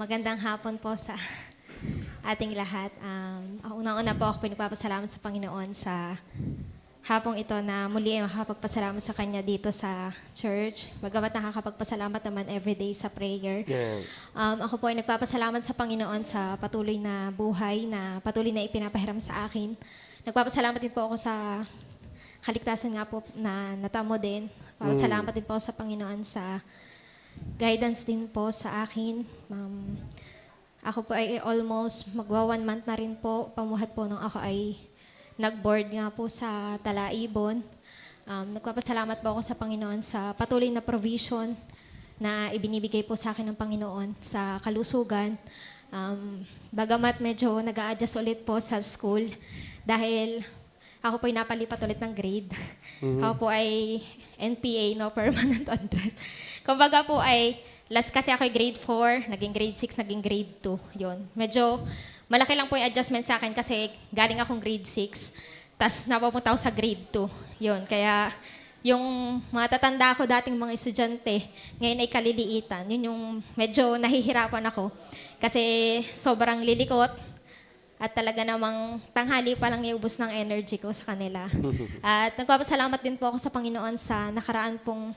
Magandang hapon po sa ating lahat. Unang-una po ako pinagpapasalamat sa Panginoon sa hapong ito na muli ay makakapagpasalamat sa Kanya dito sa church. Bagamat nakakapagpasalamat naman everyday sa prayer. Yeah. Ako po ay nagpapasalamat sa Panginoon sa patuloy na buhay na patuloy na ipinapahiram sa akin. Nagpapasalamat din po ako sa kaligtasan nga po na natamo din. Salamat din po sa Panginoon sa guidance din po sa akin. Ako po ay almost magwa 1 month na rin po. Pamuhat po nung ako ay nag-board nga po sa Talaibon. Nagpapasalamat po ako sa Panginoon sa patuloy na provision na ibinibigay po sa akin ng Panginoon sa kalusugan. Bagamat medyo nag-a-adjust ulit po sa school dahil ako po ay napalipat ulit ng grade. Ako po ay NPA, no permanent address. Kumbaga po ay, last kasi ako ay grade 4, naging grade 6, naging grade 2. Yun. Medyo malaki lang po yung adjustment sa akin kasi galing akong grade 6, tas napapunta ako sa grade 2. Yun. Kaya yung mga tatanda ko dating mga estudyante, ngayon ay kaliliitan. Yun yung medyo nahihirapan ako. Kasi sobrang lilikot at talaga namang tanghali pa lang iubos ng energy ko sa kanila. At nagpapasalamat din po ako sa Panginoon sa nakaraan pong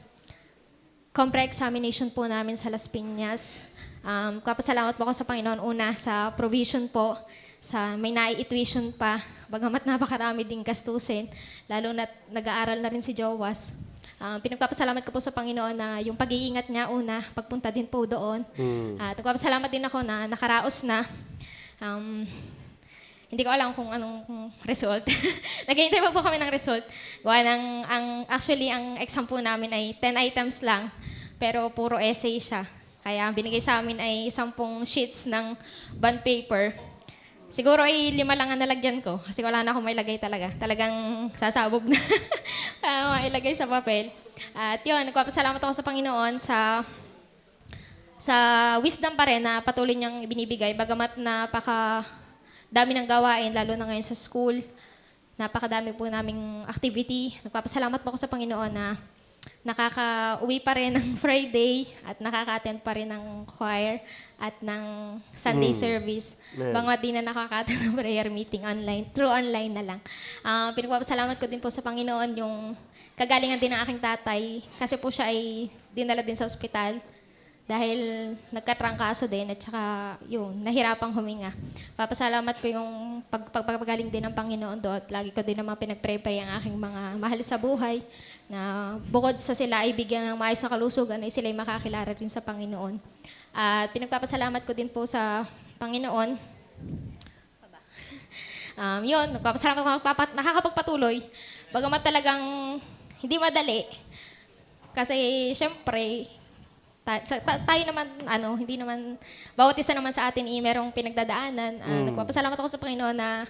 compre-examination po namin sa Las Piñas. Nagpapasalamat po ako sa Panginoon una sa provision po, sa may nai-tuition pa, bagamat napakarami ding gastusin, lalo na nag-aaral na rin si Jowas. Pinagpapasalamat ko po sa Panginoon na yung pag-iingat niya una, pagpunta din po doon. At nagpapasalamat din ako na nakaraos na. Hindi ko alam kung anong result. Naghihintay pa po kami ng result. Actually, ang exam po namin ay 10 items lang, pero puro essay siya. Kaya ang binigay sa amin ay 10 sheets ng bond paper. Siguro ay 5 lang ang nalagyan ko kasi wala na akong mailagay talaga. Talagang sasabog na mailagay sa papel. At yun, nagpapasalamat ako sa Panginoon sa wisdom pa rin na patuloy niyang binibigay. Bagamat dami ng gawain, lalo na ngayon sa school. Napakadami po naming activity. Nagpapasalamat po ako sa Panginoon na nakaka-uwi pa rin ng Friday at nakaka-attend pa rin ng choir at ng Sunday service. Bagamat di na nakaka-attend ng prayer meeting online, through online na lang. Pinagpapasalamat ko din po sa Panginoon yung kagalingan din ng aking tatay kasi po siya ay dinala din sa ospital dahil nagkatrangkaso din at saka yun, nahirapang huminga. Papasalamat ko yung pagpagaling din ng Panginoon doon at lagi ko din naman pinag-pray-pray ang aking mga mahal sa buhay na bukod sa sila ay bigyan ng maayos na kalusugan ay sila ay makakilala rin sa Panginoon. At pinagpapasalamat ko din po sa Panginoon. Yun, nagpapasalamat ako nakakapagpatuloy. Bagamat talagang hindi madali. Kasi syempre, tayo naman, hindi naman, bawat isa naman sa atin merong pinagdadaanan. Nagpapasalamat ako sa Panginoon na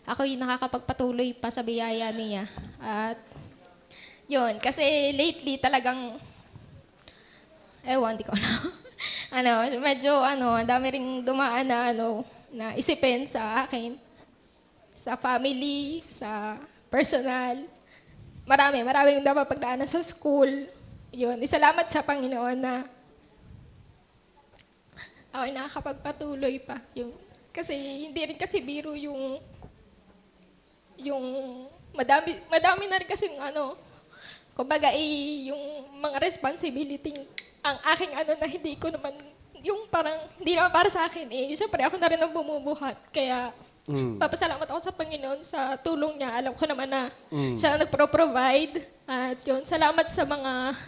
ako yung nakakapagpatuloy pa sa biyaya niya. At yun, kasi lately talagang, di ko alam. Medyo, ang dami ring dumaan na isipin sa akin, sa family, sa personal. Maraming dapat pagdaanan sa school. Yun, isalamat sa Panginoon na ako ay nakakapagpatuloy pa. Kasi hindi rin kasi biro yung madami na rin kasi kumbaga yung mga responsibility ang aking na hindi ko naman, yung parang hindi naman para sa akin Siyempre ako na rin ang bumubuhat. Kaya papasalamat ako sa Panginoon sa tulong niya. Alam ko naman na siya ang nagpro-provide. At yun, salamat sa mga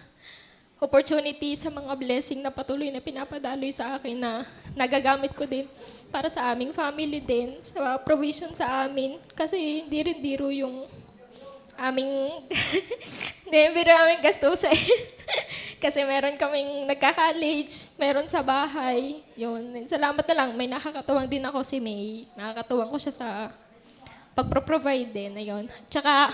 opportunity, sa mga blessing na patuloy na pinapadaloy sa akin na nagagamit ko din para sa aming family din, sa provision sa amin. Kasi hindi rin biro yung aming gastusin. Kasi meron kaming nagka-college, meron sa bahay. Yun, salamat na lang. May nakakatuwang din ako si May. Nakakatuwang ko siya sa pagpro-provide din. Ayun. Tsaka,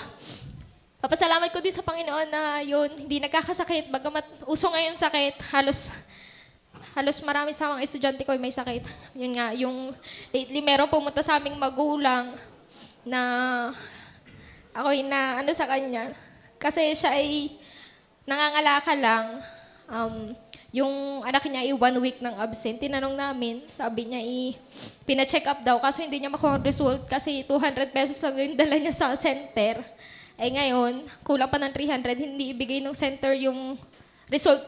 papasalamat ko din sa Panginoon na yun, hindi nagkakasakit. Bagamat uso ngayon sakit, halos marami sa mga estudyante ko ay may sakit. Yun nga, yung lately meron pumunta sa aming magulang na ako'y sa kanya. Kasi siya ay nangangalaka lang. yung anak niya 1 week ng absent. Tinanong namin, sabi niya pina-check up daw kaso hindi niya makuha ang result kasi 200 pesos lang yung dala niya sa center. Eh ngayon, kulang pa ng 300, hindi ibigay ng center yung result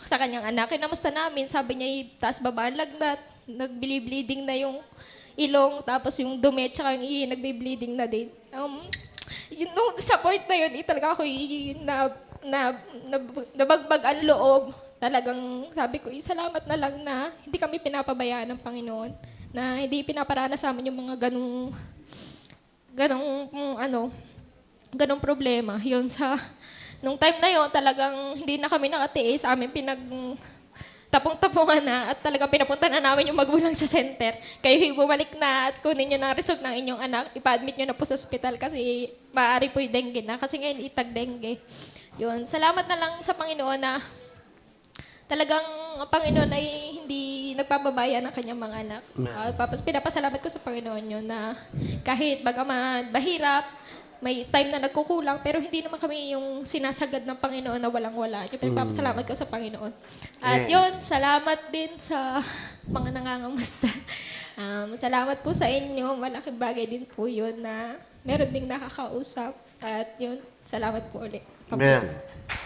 sa kanyang anak. Kinamusta namin, sabi niya taas baba ang lagnat, nagbili-bleeding na yung ilong, tapos yung dumi, tsaka yung ihi, nagbi-bleeding na din. Sa point na yun, talaga ako nabagbag ang loob. Talagang sabi ko, salamat na lang na hindi kami pinapabayaan ng Panginoon. Na hindi pinaparanas sa amin yung mga ganong problema. Yun nung time na yun, talagang hindi na kami nakatiis. Amin tapong-tapongan na at talagang pinapunta na namin yung magulang sa center. Kayo bumalik na at kunin nyo ng result ng inyong anak. Ipa-admit nyo na po sa ospital kasi maaari po yung dengue na. Kasi ngayon itag-dengue. Yun. Salamat na lang sa Panginoon na talagang ang Panginoon ay hindi nagpapabaya ng kanyang mga anak. Pinapasalamat ko sa Panginoon yun na kahit bagaman mahirap, may time na nagkukulang, pero hindi naman kami yung sinasagad ng Panginoon na walang-wala. Yung pinapasalamat ko sa Panginoon. At yun, salamat din sa mga nangangamusta. Salamat po sa inyo. Malaking bagay din po yun na meron ding nakakausap. At yun, salamat po ulit. Amen.